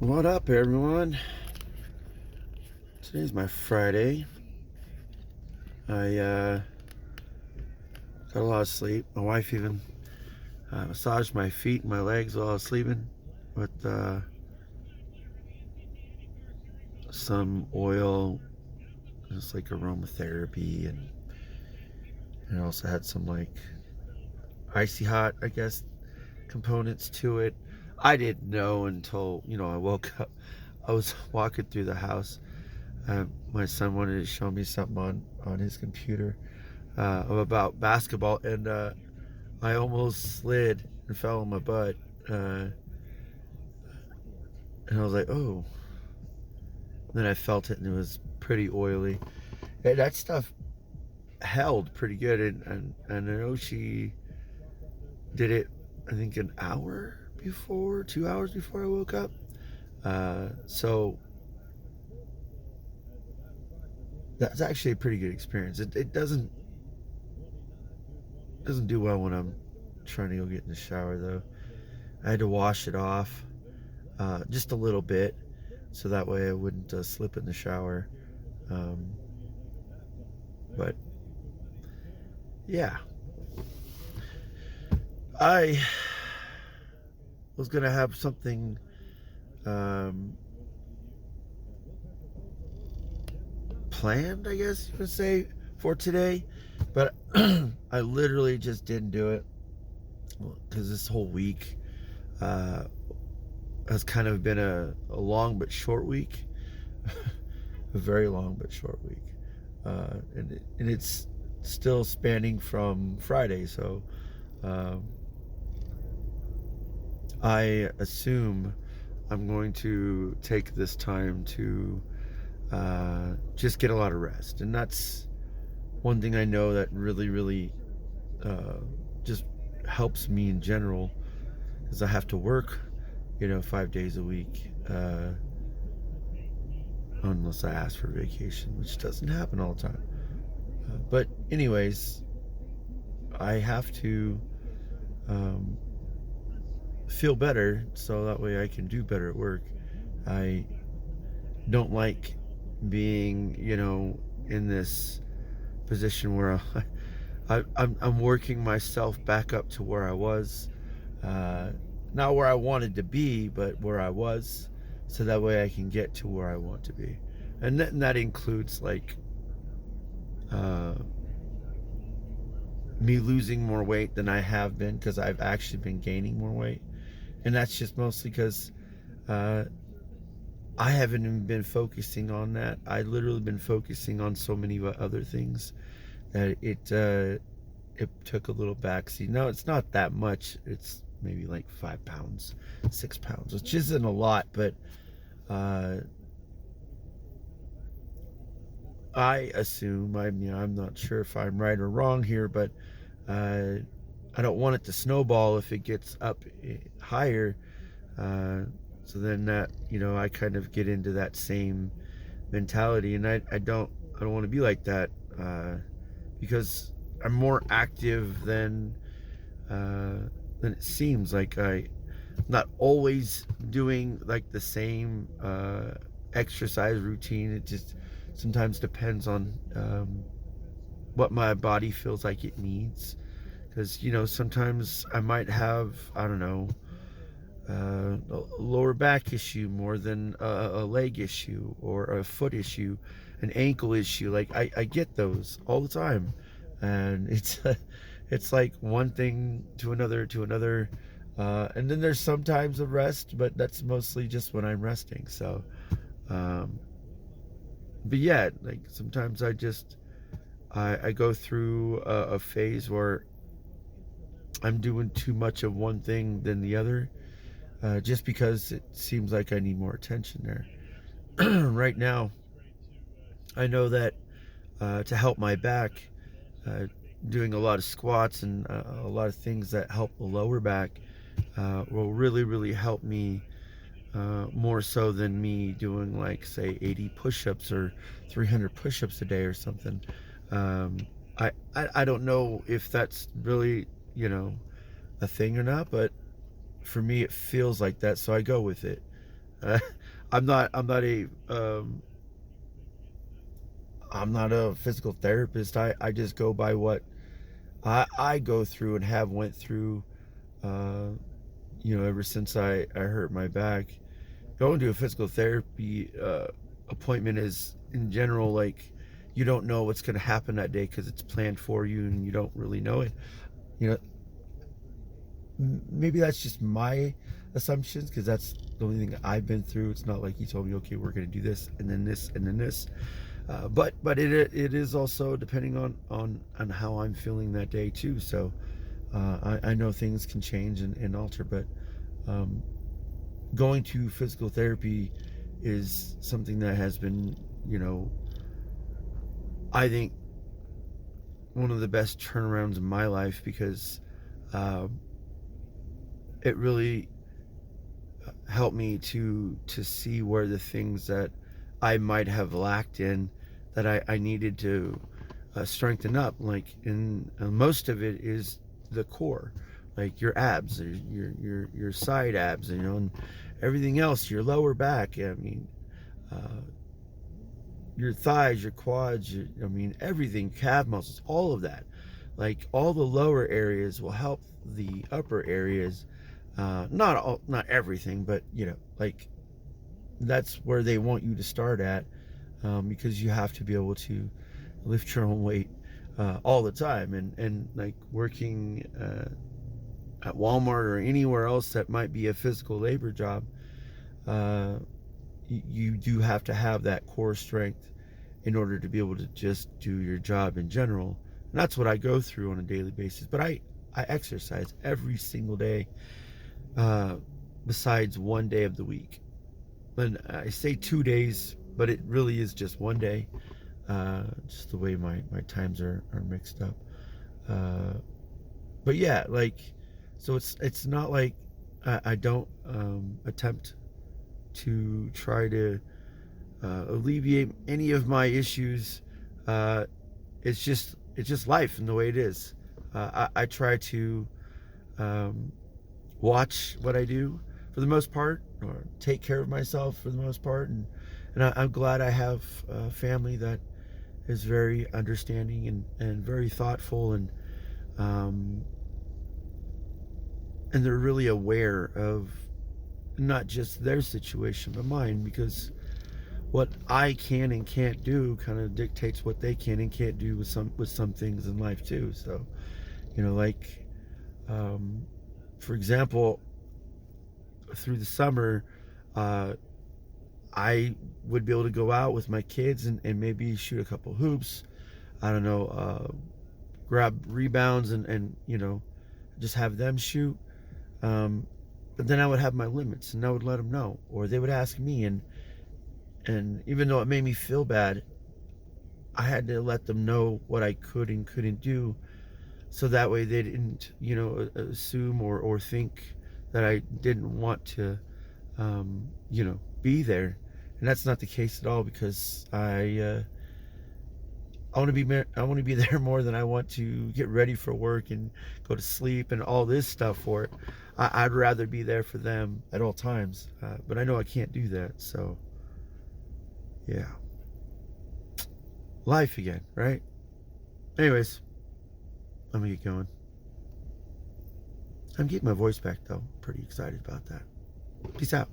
What up, everyone? Today's my Friday. I got a lot of sleep. My wife even massaged my feet and my legs while I was sleeping with some oil, just like aromatherapy, and it also had some like icy hot, I guess, components to it. I didn't know until I woke up. I was walking through the house. My son wanted to show me something on his computer about basketball, and I almost slid and fell on my butt. And I was like, oh. Then I felt it, and it was pretty oily. And that stuff held pretty good. And I know she did it, I think, an hour before, 2 hours before I woke up. So that's actually a pretty good experience. It doesn't do well when I'm trying to go get in the shower, though. I had to wash it off just a little bit, so that way I wouldn't slip in the shower. Um, but yeah, I was gonna have something um, planned, I guess you would say, for today, but I literally just didn't do it because this whole week uh, has kind of been a long but short week, a very long but short week, and it's still spanning from Friday. So um, I assume I'm going to take this time to just get a lot of rest, and that's one thing I know that really uh, just helps me in general, is I have to work, 5 days a week, unless I ask for vacation, which doesn't happen all the time. But anyways, I have to um, feel better so that way I can do better at work. I don't like being, in this position where I'm working myself back up to where I was. Uh, Not where I wanted to be, but where I was, so that way I can get to where I want to be. And that includes like uh, me losing more weight than I have been, because I've actually been gaining more weight. And that's just mostly because uh, I haven't even been focusing on that. I literally been focusing on so many other things that it took a little backseat. No, it's not that much. It's maybe like 5 pounds, 6 pounds, which isn't a lot, but uh, I assume, I'm not sure if I'm right or wrong here, but uh, I don't want it to snowball if it gets up higher. Uh, so then that, I kind of get into that same mentality, and I don't want to be like that, because I'm more active than it seems. Like I'm not always doing like the same exercise routine. It just sometimes depends on what my body feels like it needs. Because sometimes I might have, I don't know, a lower back issue more than a leg issue, or a foot issue, an ankle issue. Like I get those all the time, and it's like one thing to another to another, and then there's sometimes a rest, but that's mostly just when I'm resting. So, um, but yeah, like sometimes I go through a phase where I'm doing too much of one thing than the other, just because it seems like I need more attention there. Right now, I know that to help my back, uh, doing a lot of squats and a lot of things that help the lower back will really help me, more so than me doing like, say, 80 push-ups or 300 push-ups a day or something. Um, I don't know if that's really, a thing or not, but for me it feels like that, so I go with it. I'm not a physical therapist. I just go by what I go through and have went through, uh, ever since I hurt my back. Going to a physical therapy appointment is, in general, like, you don't know what's going to happen that day because it's planned for you and you don't really know it. You know, maybe that's just my assumptions because that's the only thing I've been through. It's not like he told me, okay, we're going to do this and then this and then this. But it is also depending on how I'm feeling that day too. So I know things can change and alter, but um, going to physical therapy is something that has been, I think, one of the best turnarounds in my life because um, it really helped me to see where the things that I might have lacked in that I needed to strengthen up. Like, in most of it is the core, like your abs, your side abs, and everything else, your lower back. I mean, uh, your thighs, your quads, everything, calf muscles, all of that. Like, all the lower areas will help the upper areas. Not everything, but like, that's where they want you to start at, because you have to be able to lift your own weight all the time, and like working at Walmart or anywhere else that might be a physical labor job. uh, you do have to have that core strength in order to be able to just do your job in general. And that's what I go through on a daily basis. But I exercise every single day, uh, besides one day of the week. And I say 2 days, but it really is just one day. Just the way my times are mixed up. Uh, but yeah, like, so it's not like I don't attempt to try to alleviate any of my issues. Uh, it's just life and the way it is. I try to um, watch what I do for the most part, or take care of myself for the most part, and I'm glad I have a family that is very understanding and very thoughtful, um, and they're really aware of not just their situation but mine, because what I can and can't do kind of dictates what they can and can't do with some things in life too. So, like, um, for example, through the summer, uh, I would be able to go out with my kids and maybe shoot a couple hoops. I don't know, grab rebounds and just have them shoot. But then I would have my limits and I would let them know, or they would ask me, and even though it made me feel bad, I had to let them know what I could and couldn't do, so that way they didn't, assume or think that I didn't want to, be there. And that's not the case at all, because I want to be there more than I want to get ready for work and go to sleep and all this stuff for it. I'd rather be there for them at all times, but I know I can't do that. So yeah, life again, right? Anyways, let me get going. I'm getting my voice back though. Pretty excited about that. Peace out.